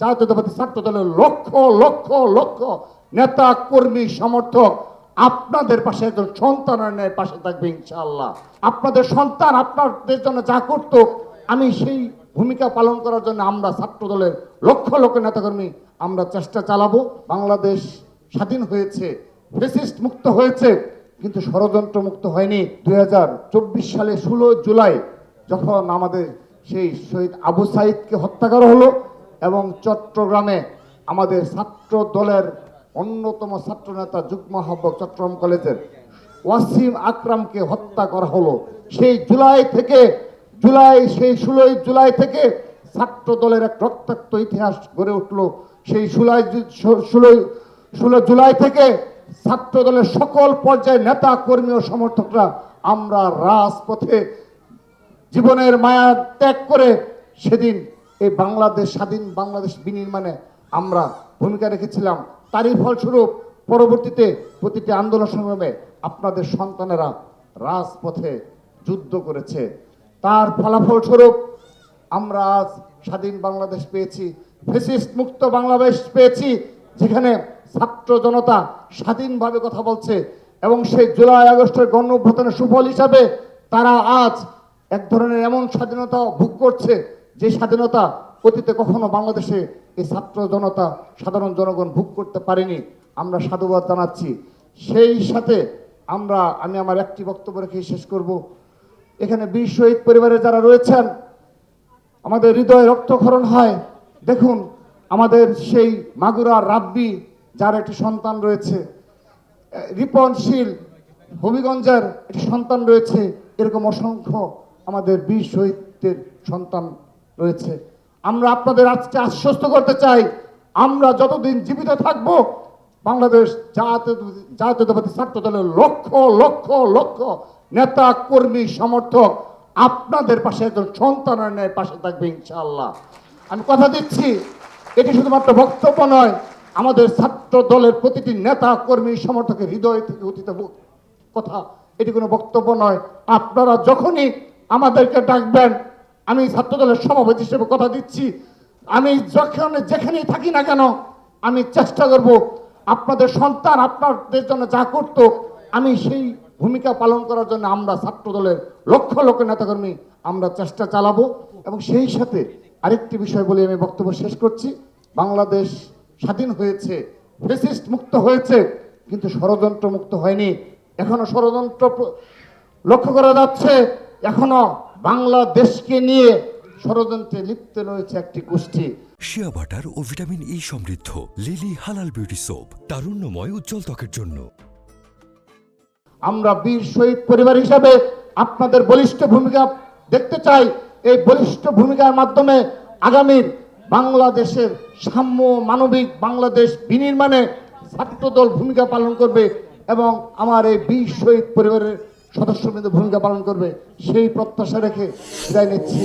জাতীয়তাবাদী ছাত্র দলের লক্ষ লক্ষ লক্ষ নেতা কর্মী সমর্থক আপনাদের পাশে একজন সন্তানের ন্যায় পাশে থাকবে ইনশাআল্লাহ। আপনাদের সন্তান আপনাদের জন্য যা করতো আমি সেই ভূমিকা পালন করার জন্য আমরা ছাত্র দলের লক্ষ লক্ষ নেতাকর্মী আমরা চেষ্টা চালাবো। বাংলাদেশ স্বাধীন হয়েছে, ফ্যাসিস্ট মুক্ত হয়েছে, কিন্তু ষড়যন্ত্র মুক্ত হয়নি। 2024 সালে 16 জুলাই যখন আমাদের সেই শহীদ আবু সাইদকে হত্যা করা হলো এবং চট্টগ্রামে আমাদের ছাত্র দলের অন্যতম ছাত্র নেতা যুগ্ম আহ্বায়ক চট্টগ্রাম কলেজের ওয়াসিম আকরামকে হত্যা করা হলো, সেই সেই 16 জুলাই থেকে ছাত্র দলের এক রক্তাক্ত ইতিহাস গড়ে উঠলো। সেই 16 জুলাই থেকে ছাত্র দলের সকল পর্যায়ে নেতা কর্মী ও সমর্থকরা আমরা রাজপথে জীবনের মায়া ত্যাগ করে সেদিন এই বাংলাদেশ স্বাধীন বাংলাদেশ বিনির্মাণে আমরা ভূমিকা রেখেছিলাম। তারই ফলস্বরূপ পরবর্তীতে প্রতিটি আন্দোলন সংগ্রামে আপনাদের সন্তানেরা রাজপথে যুদ্ধ করেছে। তার ফলাফল স্বরূপ আমরা আজ স্বাধীন বাংলাদেশ পেয়েছি, ফ্যাসিস্ট মুক্ত বাংলাদেশ পেয়েছি, যেখানে ছাত্র জনতা স্বাধীনভাবে কথা বলছে এবং সেই জুলাই আগস্টের গণ অভ্যুত্থানের সুফল হিসাবে তারা আজ এক ধরনের এমন স্বাধীনতা ভোগ করছে যে স্বাধীনতা অতীতে কখনো বাংলাদেশে এই ছাত্র জনতা সাধারণ জনগণ ভোগ করতে পারেনি। আমরা সাধুবাদ জানাচ্ছি। সেই সাথে আমি আমার একটি বক্তব্য রেখে শেষ করব। এখানে বীর শহীদ পরিবারে যারা রয়েছেন, আমাদের হৃদয়ে রক্তক্ষরণ হয়। দেখুন, আমাদের সেই মাগুরার রাব্বি যার একটি সন্তান রয়েছে, রিপনশীল হবিগঞ্জের একটি সন্তান রয়েছে, এরকম অসংখ্য আমাদের বীর শহীদদের সন্তান রয়েছে। আমরা আপনাদের আজকে আশ্বস্ত করতে চাই, আমরা যতদিন জীবিত থাকব বাংলাদেশ জাতীয়তাবাদী ছাত্র দলের লক্ষ লক্ষ লক্ষ নেতা কর্মী সমর্থক আপনাদের পাশে একজন সন্তানের ন্যায় পাশে থাকবে ইনশাআল্লাহ। আমি কথা দিচ্ছি, এটি শুধুমাত্র বক্তব্য নয়, আমাদের ছাত্র দলের প্রতিটি নেতা কর্মী সমর্থকের হৃদয় থেকে উঠিত কথা, এটি কোনো বক্তব্য নয়। আপনারা যখনই আমাদেরকে ডাকবেন, আমি ছাত্র দলের সভাপতি হিসেবে কথা দিচ্ছি, আমি যেখানেই থাকি না কেন আমি চেষ্টা করব আপনাদের সন্তান আপনাদের জন্য যা করত আমি সেই ভূমিকা পালন করার জন্য আমরা ছাত্র দলের লক্ষ লক্ষ নেতাকর্মী আমরা চেষ্টা চালাবো। এবং সেই সাথে আরেকটি বিষয় বলে আমি বক্তব্য শেষ করছি। বাংলাদেশ স্বাধীন হয়েছে, ফ্যাসিস্ট মুক্ত হয়েছে, কিন্তু ষড়যন্ত্র মুক্ত হয়নি। এখনো ষড়যন্ত্র লক্ষ্য করা যাচ্ছে, এখনো বাংলাদেশকে নিয়ে ষড়যন্ত্রে লিপ্ত রয়েছে একটি গোষ্ঠী। শিয়া বাটার ও ভিটামিন ই সমৃদ্ধ লিলি হালাল বিউটি সোপ, তারুণ্যময় উজ্জ্বল ত্বকের জন্য। আমরা বীর শহীদ পরিবার হিসাবে আপনাদের বলিষ্ঠ ভূমিকা দেখতে চাই। এই বলিষ্ঠ ভূমিকার মাধ্যমে আগামীর বাংলাদেশের সাম্য মানবিক বাংলাদেশ বিনির্মাণে ছাত্রদল ভূমিকা পালন করবে এবং আমার এই বীর শহীদ পরিবারের সদস্যবৃন্দ ভূমিকা পালন করবে, সেই প্রত্যাশা রেখে বিদায় নিচ্ছি।